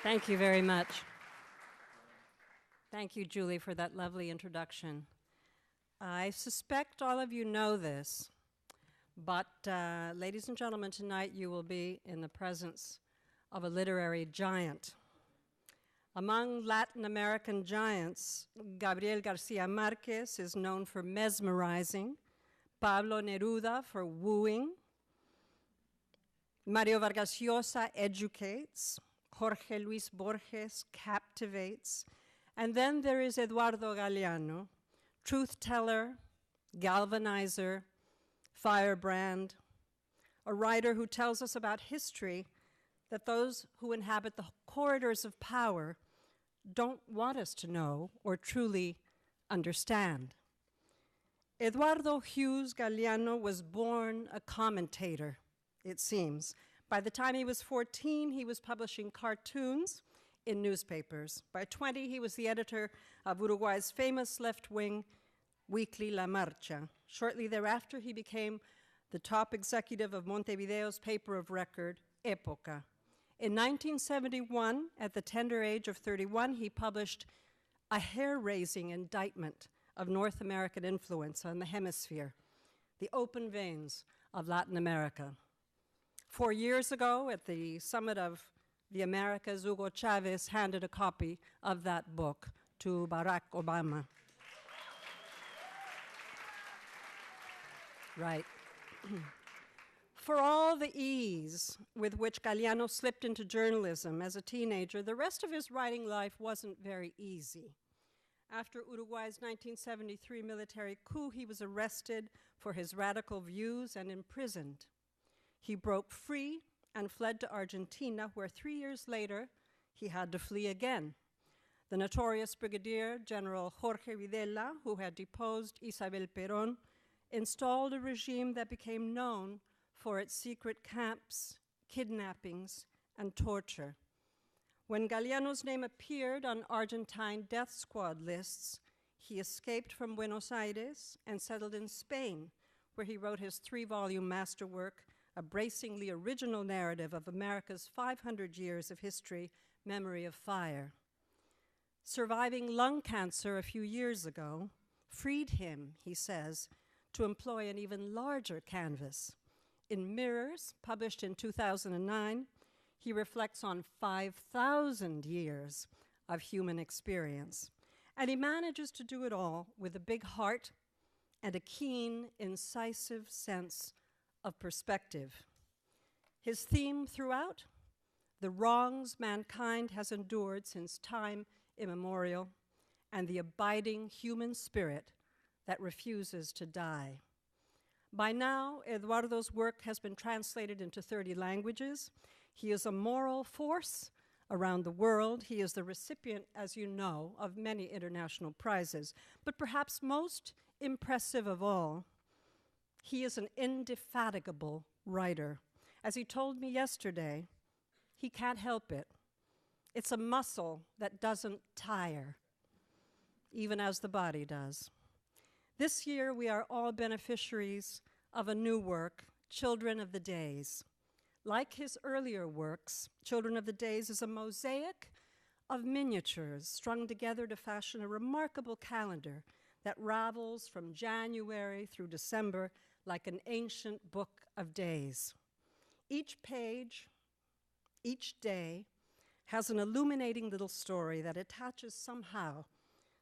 Thank you very much. Thank you, Julie, for that lovely introduction. I suspect all of you know this, but ladies and gentlemen, tonight you will be in the presence of a literary giant. Among Latin American giants, Gabriel Garcia Marquez is known for mesmerizing, Pablo Neruda for wooing, Mario Vargas Llosa educates, Jorge Luis Borges captivates, and then there is Eduardo Galeano, truth-teller, galvanizer, firebrand, a writer who tells us about history that those who inhabit the corridors of power don't want us to know or truly understand. Eduardo Hughes Galeano was born a commentator, it seems. By the time he was 14, he was publishing cartoons in newspapers. By 20, he was the editor of Uruguay's famous left-wing weekly La Marcha. Shortly thereafter, he became the top executive of Montevideo's paper of record, Época. In 1971, at the tender age of 31, he published a hair-raising indictment of North American influence on the hemisphere, the open veins of Latin America. 4 years ago, at the summit of the Americas, Hugo Chavez handed a copy of that book to Barack Obama. Right. For all the ease with which Galeano slipped into journalism as a teenager, the rest of his writing life wasn't very easy. After Uruguay's 1973 military coup, he was arrested for his radical views and imprisoned. He broke free and fled to Argentina, where 3 years later, he had to flee again. The notorious Brigadier General Jorge Videla, who had deposed Isabel Perón, installed a regime that became known for its secret camps, kidnappings, and torture. When Galeano's name appeared on Argentine death squad lists, he escaped from Buenos Aires and settled in Spain, where he wrote his 3-volume masterwork, a bracingly original narrative of America's 500 years of history, Memory of Fire. Surviving lung cancer a few years ago freed him, he says, to employ an even larger canvas. In Mirrors, published in 2009, he reflects on 5,000 years of human experience. And he manages to do it all with a big heart and a keen, incisive sense of perspective. His theme throughout, the wrongs mankind has endured since time immemorial, and the abiding human spirit that refuses to die. By now, Eduardo's work has been translated into 30 languages. He is a moral force around the world. He is the recipient, as you know, of many international prizes. But perhaps most impressive of all, he is an indefatigable writer. As he told me yesterday, he can't help it. It's a muscle that doesn't tire, even as the body does. This year, we are all beneficiaries of a new work, Children of the Days. Like his earlier works, Children of the Days is a mosaic of miniatures strung together to fashion a remarkable calendar that ravels from January through December like an ancient book of days. Each page, each day, has an illuminating little story that attaches somehow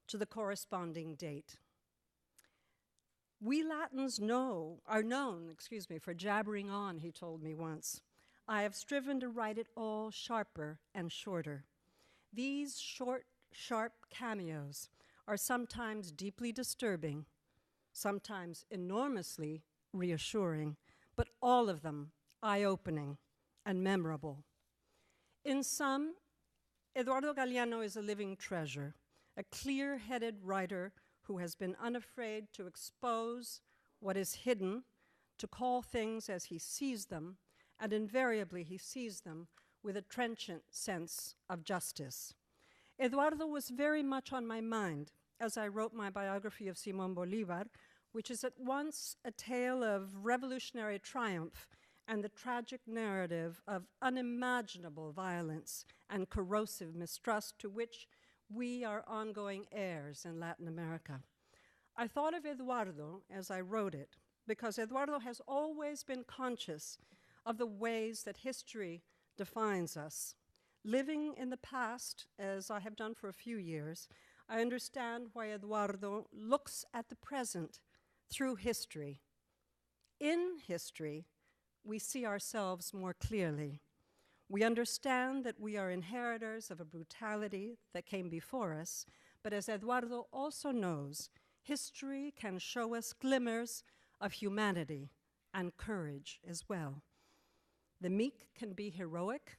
to the corresponding date. We Latins are known for jabbering on, he told me once. I have striven to write it all sharper and shorter. These short, sharp cameos are sometimes deeply disturbing, sometimes enormously reassuring, but all of them eye-opening and memorable. In sum, Eduardo Galeano is a living treasure, a clear-headed writer who has been unafraid to expose what is hidden, to call things as he sees them, and invariably he sees them with a trenchant sense of justice. Eduardo was very much on my mind as I wrote my biography of Simón Bolívar, which is at once a tale of revolutionary triumph and the tragic narrative of unimaginable violence and corrosive mistrust to which we are ongoing heirs in Latin America. I thought of Eduardo as I wrote it, because Eduardo has always been conscious of the ways that history defines us. Living in the past, as I have done for a few years, I understand why Eduardo looks at the present through history. In history, we see ourselves more clearly. We understand that we are inheritors of a brutality that came before us, but as Eduardo also knows, history can show us glimmers of humanity and courage as well. The meek can be heroic,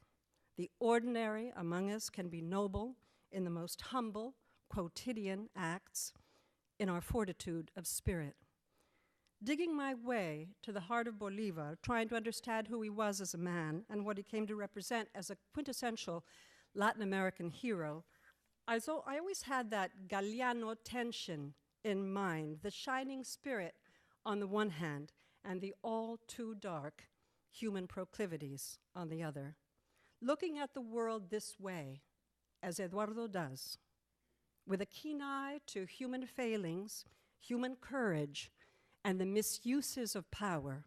the ordinary among us can be noble in the most humble, quotidian acts, in our fortitude of spirit. Digging my way to the heart of Bolivar, trying to understand who he was as a man and what he came to represent as a quintessential Latin American hero, I always had that Galeano tension in mind, the shining spirit on the one hand, and the all too dark human proclivities on the other. Looking at the world this way, as Eduardo does, with a keen eye to human failings, human courage, and the misuses of power,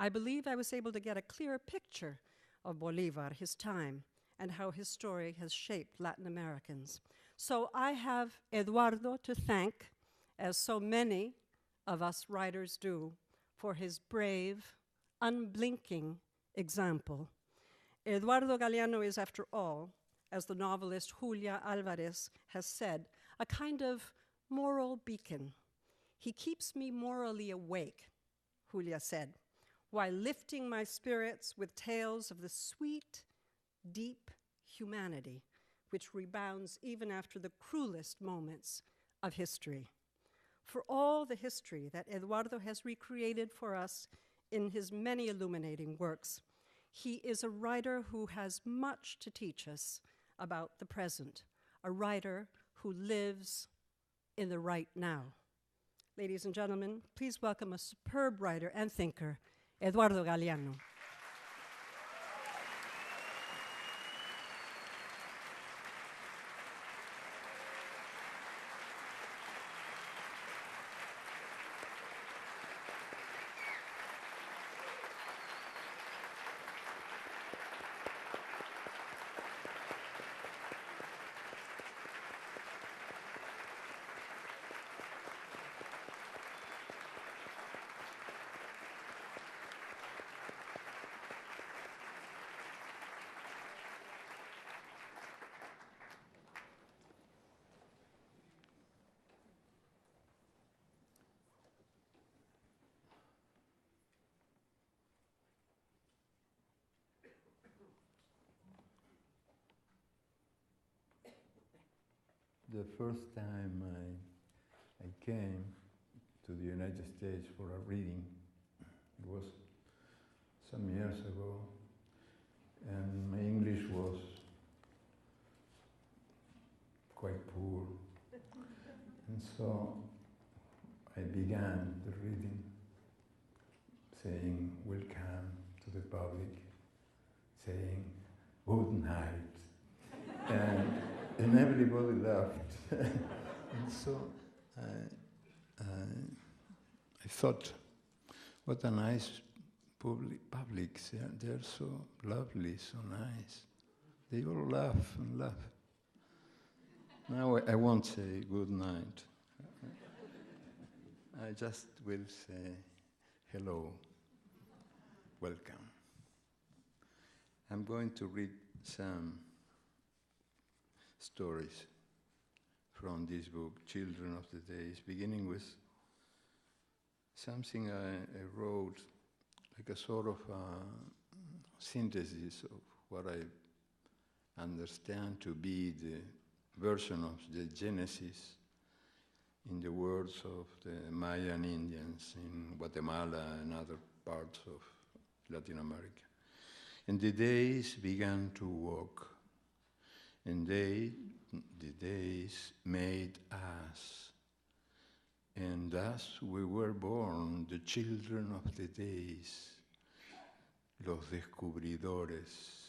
I believe I was able to get a clearer picture of Bolivar, his time, and how his story has shaped Latin Americans. So I have Eduardo to thank, as so many of us writers do, for his brave, unblinking example. Eduardo Galeano is, after all, as the novelist Julia Alvarez has said, a kind of moral beacon. He keeps me morally awake, Julia said, while lifting my spirits with tales of the sweet, deep humanity which rebounds even after the cruelest moments of history. For all the history that Eduardo has recreated for us in his many illuminating works, he is a writer who has much to teach us about the present, a writer who lives in the right now. Ladies and gentlemen, please welcome a superb writer and thinker, Eduardo Galeano. The first time I came to the United States for a reading, it was some years ago, and my English was quite poor. And so I began the reading saying, "Welcome to the public," saying, "Good night." And everybody laughed. And so I thought, what a nice public. They're so lovely, so nice. They all laugh and laugh. Now I won't say good night. I just will say hello, welcome. I'm going to read some stories from this book, Children of the Days, beginning with something I wrote, like a sort of synthesis of what I understand to be the version of the Genesis in the words of the Mayan Indians in Guatemala and other parts of Latin America. And the days began to walk, and the days made us, and thus we were born, the children of the days. los descubridores